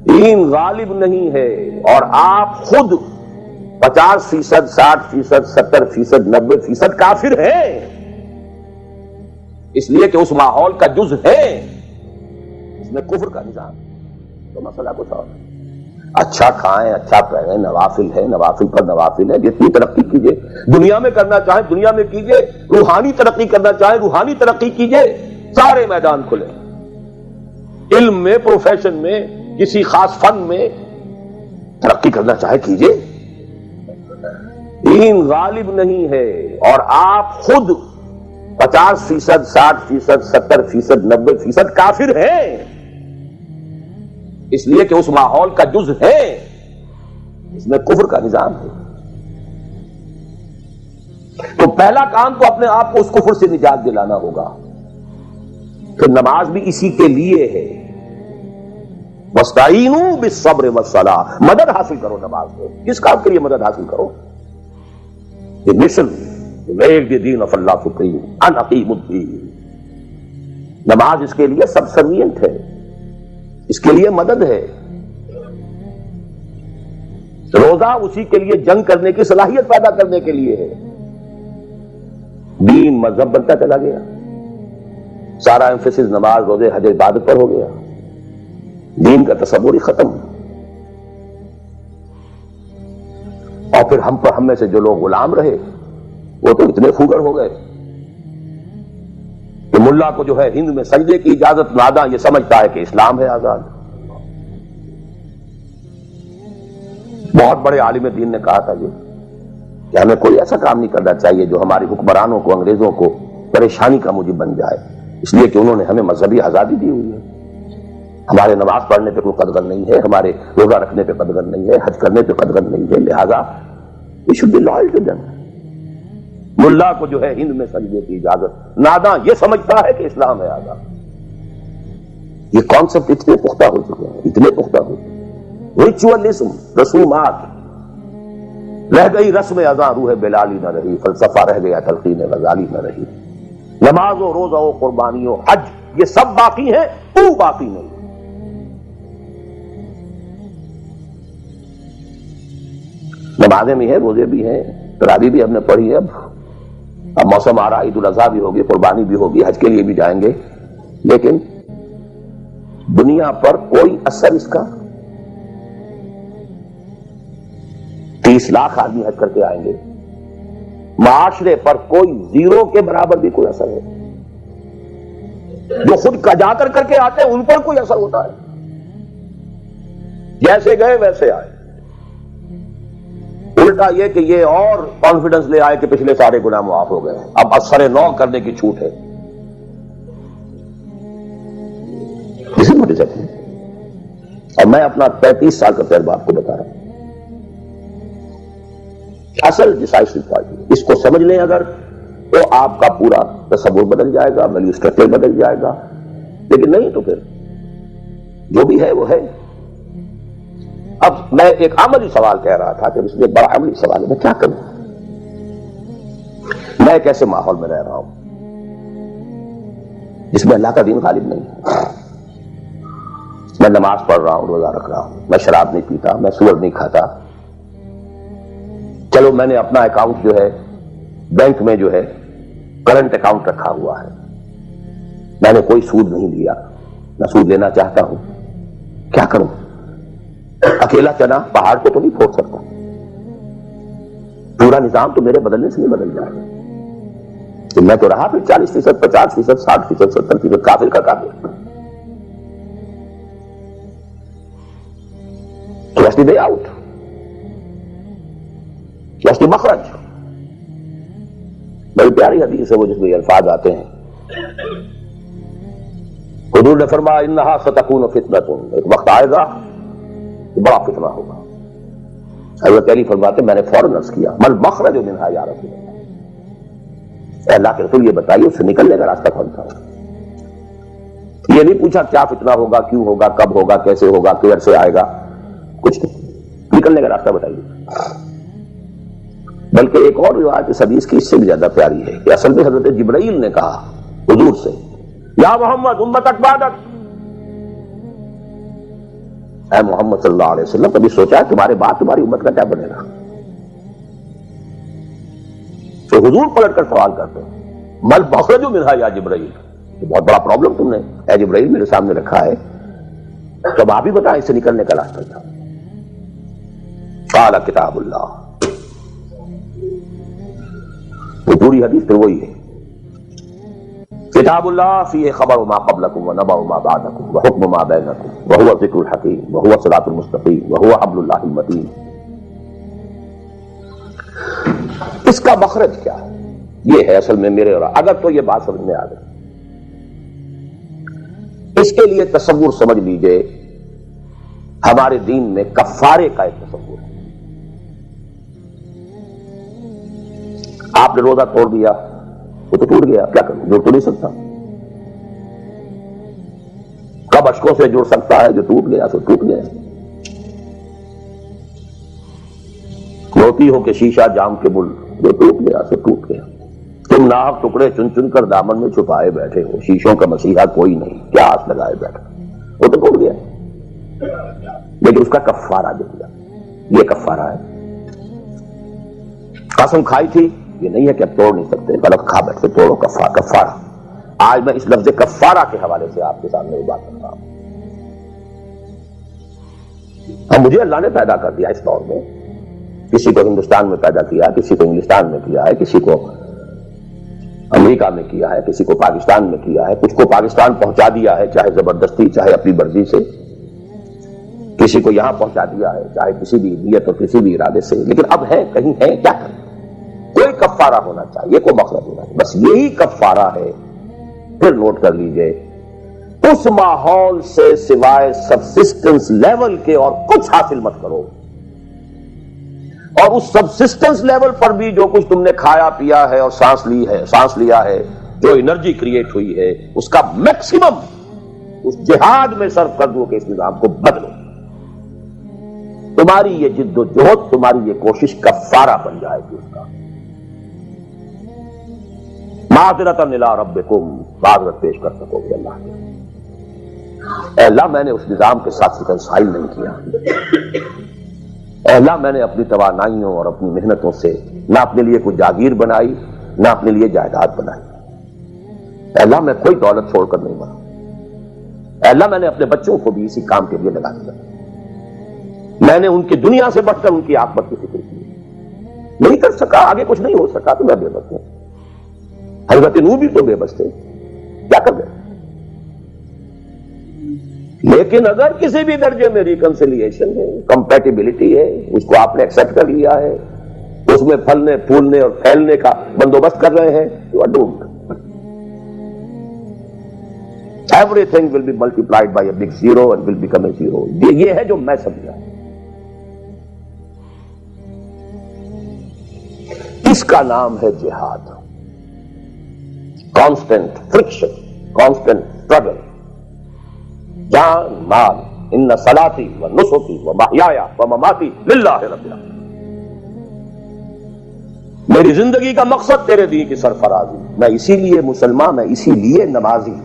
دین غالب نہیں ہے اور آپ خود 50%، 60%، 70%، 90% کافر ہیں، اس لیے کہ اس ماحول کا جز ہے، اس میں کفر کا نظام، تو مسئلہ کچھ اور ہے۔ اچھا کھائیں، اچھا پہنیں، نوافل ہے، نوافل پر نوافل ہے، جتنی ترقی کیجئے، دنیا میں کرنا چاہیں دنیا میں کیجئے، روحانی ترقی کرنا چاہیں روحانی ترقی کیجئے، سارے میدان کھلے، علم میں، پروفیشن میں، کسی خاص فن میں ترقی کرنا چاہے کیجئے۔ دین غالب نہیں ہے اور آپ خود 50%، 60%، 70%، 90% کافر ہیں، اس لیے کہ اس ماحول کا جز ہے، اس میں کفر کا نظام ہے۔ تو پہلا کام تو اپنے آپ کو اس کفر سے نجات دلانا ہوگا، پھر نماز بھی اسی کے لیے ہے۔ وَاسْتَعِینُوا بِالصَّبْرِ وَالصَّلَاةِ، مدد حاصل کرو نماز سے۔ کس کام کے لیے مدد حاصل کرو؟ The mission to make the deen of Allah supreme and aqim الدین، نماز اس کے لیے سبسروینٹ ہے، اس کے لیے مدد ہے۔ روزہ اسی کے لیے جنگ کرنے کی صلاحیت پیدا کرنے کے لیے ہے۔ دین مذہب بنتا چلا گیا، سارا ایمفیسس نماز، روزے، حج، عبادت پر ہو گیا، دین کا تصور ہی ختم۔ اور پھر ہم میں سے جو لوگ غلام رہے وہ تو اتنے پھوگر ہو گئے کہ ملا کو جو ہے ہند میں سجدے کی اجازت ناداں یہ سمجھتا ہے کہ اسلام ہے آزاد۔ بہت بڑے عالم دین نے کہا تھا یہ کہ ہمیں کوئی ایسا کام نہیں کرنا چاہیے جو ہماری حکمرانوں کو، انگریزوں کو پریشانی کا موجب بن جائے، اس لیے کہ انہوں نے ہمیں مذہبی آزادی دی ہوئی ہے۔ ہمارے نماز پڑھنے پہ کوئی قدغن نہیں ہے، ہمارے روزہ رکھنے پہ قدغن نہیں ہے، حج کرنے پہ قدغن نہیں ہے، لہذا we should be loyal to them۔ ملا کو جو ہے ہند میں سجدے کی اجازت ناداں یہ سمجھتا ہے کہ اسلام ہے آزاد۔ یہ کانسیپٹ اتنے پختہ ہو چکے ہیں، اتنے پختہ ہو چکے ہیں۔ ریچولزم، رسومات، رہ گئی رسم اذاں روح بلالی نہ رہی، فلسفہ رہ گیا تلقین غزالی نہ رہی، نماز و روزہ و قربانی و حج یہ سب باقی ہیں، تو باقی نہیں۔ نمازیں بھی ہیں، روزے بھی ہیں، تراویح بھی ہم نے پڑھی ہے، اب موسم آ رہا، عید الاضحیٰ بھی ہوگی، قربانی بھی ہوگی، حج کے لیے بھی جائیں گے، لیکن دنیا پر کوئی اثر اس کا 30 لاکھ آدمی حج کر کے آئیں گے، معاشرے پر کوئی زیرو کے برابر بھی کوئی اثر ہے؟ جو خود جا کر کے آتے ہیں ان پر کوئی اثر ہوتا ہے؟ جیسے گئے ویسے آئے۔ الٹا یہ کہ یہ اور کانفیڈنس لے آئے کہ پچھلے سارے گناہ معاف ہو گئے، اب اثر نو کرنے کی چھوٹ ہے۔ اور میں اپنا 35 سال کا تجربہ آپ کو بتا رہا ہوں۔ اصل ڈیسائیسو پوائنٹ اس کو سمجھ لیں اگر، تو آپ کا پورا تصور بدل جائے گا، ویلیو اسٹرکچر بدل جائے گا، لیکن نہیں تو پھر جو بھی ہے وہ ہے۔ اب میں ایک عملی سوال کہہ رہا تھا کہ اس میں بڑا عملی سوال ہے، میں کیا کروں؟ میں ایک ایسے ماحول میں رہ رہا ہوں جس میں اللہ کا دین غالب نہیں ہے۔ میں نماز پڑھ رہا ہوں، روزہ رکھ رہا ہوں، میں شراب نہیں پیتا، میں سور نہیں کھاتا، چلو میں نے اپنا اکاؤنٹ جو ہے بینک میں جو ہے کرنٹ اکاؤنٹ رکھا ہوا ہے، میں نے کوئی سود نہیں لیا، نہ سود لینا چاہتا ہوں، کیا کروں؟ اکیلا چنا پہاڑ کو تو نہیں پھوڑ سکتا، پورا نظام تو میرے بدلنے سے نہیں بدل جائے گا۔ میں تو رہا پھر 40%، 50%، 60%، 70% کافر کا کافر۔ What's the way out? What's the مخرج؟ بڑی پیاری حدیث ہے وہ جس میں یہ الفاظ آتے ہیں، حضور نے فرمایا انہا ستکون فتنۃ، ایک وقت آئے گا کہ بڑا فتنہ ہوگا۔ حضرت علی فرماتے میں نے فوراً عرض کیا مل مخرج منہا یا رسول اللہ، اے اللہ کے رسول یہ بتائیے اس سے نکلنے کا راستہ کون سا ہوگا؟ یہ نہیں پوچھا کیا فتنہ ہوگا، کیوں ہوگا، کب ہوگا، کیسے ہوگا، کدھر سے آئے گا، کچھ نہیں، نکلنے کا راستہ بتائیے۔ بلکہ ایک اور روایت اس حدیث کی اس سے بھی زیادہ پیاری ہے کہ اصل میں حضرت جبرائیل نے کہا حضور سے یا محمد امتک بعدک، اے محمد صلی اللہ علیہ وسلم کبھی سوچا ہے تمہارے بعد تمہاری امت کا کیا بنے گا؟ تو حضور پلٹ کر سوال کرتے ہیں مل مخرج منہا یا جبرائیل، یہ بہت بڑا پرابلم تم نے اے جبرائیل میرے سامنے رکھا ہے، تو آپ ہی بتائیں اس سے نکلنے کا راستہ کیا؟ قال کتاب اللہ، وہ پوری حدیث پھر وہی ہے، کتاب اللہ فیہ خبر ما قبلکم ونبأ ما بعدکم وحکم ما بینکم وہو ذکر الحکیم وہو صراط المستقیم وہو حبل اللہ المتین۔ اس کا مخرج کیا ہے؟ یہ ہے اصل میں میرے اور اگر تو یہ بات سمجھ میں آ گئی، اس کے لیے تصور سمجھ لیجئے ہمارے دین میں کفارے کا ایک تصور ہے۔ آپ نے روزہ توڑ دیا وہ تو ٹوٹ گیا، کیا کروں؟ جڑ تو نہیں سکتا۔ کب اشکوں سے جڑ سکتا ہے؟ جو ٹوٹ گیا سو ٹوٹ گیا۔ موتی ہو کہ شیشہ جام کے بل، جو ٹوٹ گیا سو ٹوٹ گیا۔ تم ناحق ٹکڑے چن چن کر دامن میں چھپائے بیٹھے ہو، شیشوں کا مسیحا کوئی نہیں، کیا آس لگائے بیٹھا، وہ تو ٹوٹ گیا، لیکن اس کا کفارہ دے دیا۔ یہ کفارہ ہے۔ قسم کھائی تھی، یہ نہیں ہے کہ اب توڑ نہیں سکتے، غلط کھا بیٹھے توڑو، کفارہ۔ آج میں اس لفظ کفارہ کے حوالے سے آپ کے سامنے بات کر رہا ہوں۔ اب مجھے اللہ نے پیدا کر دیا اس دور میں، کسی کو ہندوستان میں پیدا کیا، کسی کو انگلستان میں کیا ہے، کسی کو امریکہ میں کیا ہے، کسی کو پاکستان میں کیا ہے، کچھ کو پاکستان پہنچا دیا ہے چاہے زبردستی چاہے اپنی مرضی سے، کسی کو یہاں پہنچا دیا ہے چاہے کسی بھی نیت اور کسی بھی ارادے سے، لیکن اب ہے کہیں ہے، کیا کریں؟ کوئی کفارہ ہونا چاہیے، کوئی مخرج ہونا چاہیے، بس یہی کفارہ ہے۔ پھر نوٹ کر لیجئے اس ماحول سے سوائے سبسسٹنس لیول کے اور کچھ حاصل مت کرو، اور اس سبسسٹنس لیول پر بھی جو کچھ تم نے کھایا پیا ہے اور سانس لیا ہے، جو انرجی کریٹ ہوئی ہے، اس کا میکسیمم اس جہاد میں صرف کر دو کہ اس نظام کو بدلو۔ تمہاری یہ جد و جہد، تمہاری یہ کوشش کفارہ بن جائے گی اس کا۔ معذرۃ الی ربکم، معذرت پیش کر سکو گے اللہ کے۔ اے اللہ میں نے اس نظام کے ساتھ ریکنسائل نہیں کیا، اے اللہ میں نے اپنی توانائیوں اور اپنی محنتوں سے نہ اپنے لیے کوئی جاگیر بنائی نہ اپنے لیے جائیداد بنائی، اے اللہ میں کوئی دولت چھوڑ کر نہیں مرا، اے اللہ میں نے اپنے بچوں کو بھی اسی کام کے لیے لگا دیا، میں نے ان کی دنیا سے بڑھ کر ان کی عاقبت کی فکر کی، نہیں کر سکا، آگے کچھ نہیں ہو سکا تو میں بے بس ہوں۔ حضرت نوح بھی تو بے بس تھے، کیا کر گئے؟ لیکن اگر کسی بھی درجے میں ریکنسیلیشن ہے، کمپیٹیبلٹی ہے، اس کو آپ نے ایکسپٹ کر لیا ہے، اس میں پھلنے پھولنے اور پھیلنے کا بندوبست کر رہے ہیں، you are doomed. Everything will be multiplied by a big zero and will become a zero. یہ ہے جو میں سمجھا۔ اس کا نام ہے جہاد، کانسٹنٹ فرکشن، کانسٹنٹ اسٹرگل، جان مال، ان صلاتی و نسکی و محیایا و مماتی للہ رب العالمین۔ میری زندگی کا مقصد تیرے دین کی سرفرازی، میں اسی لیے مسلمان، میں اسی لیے نمازی۔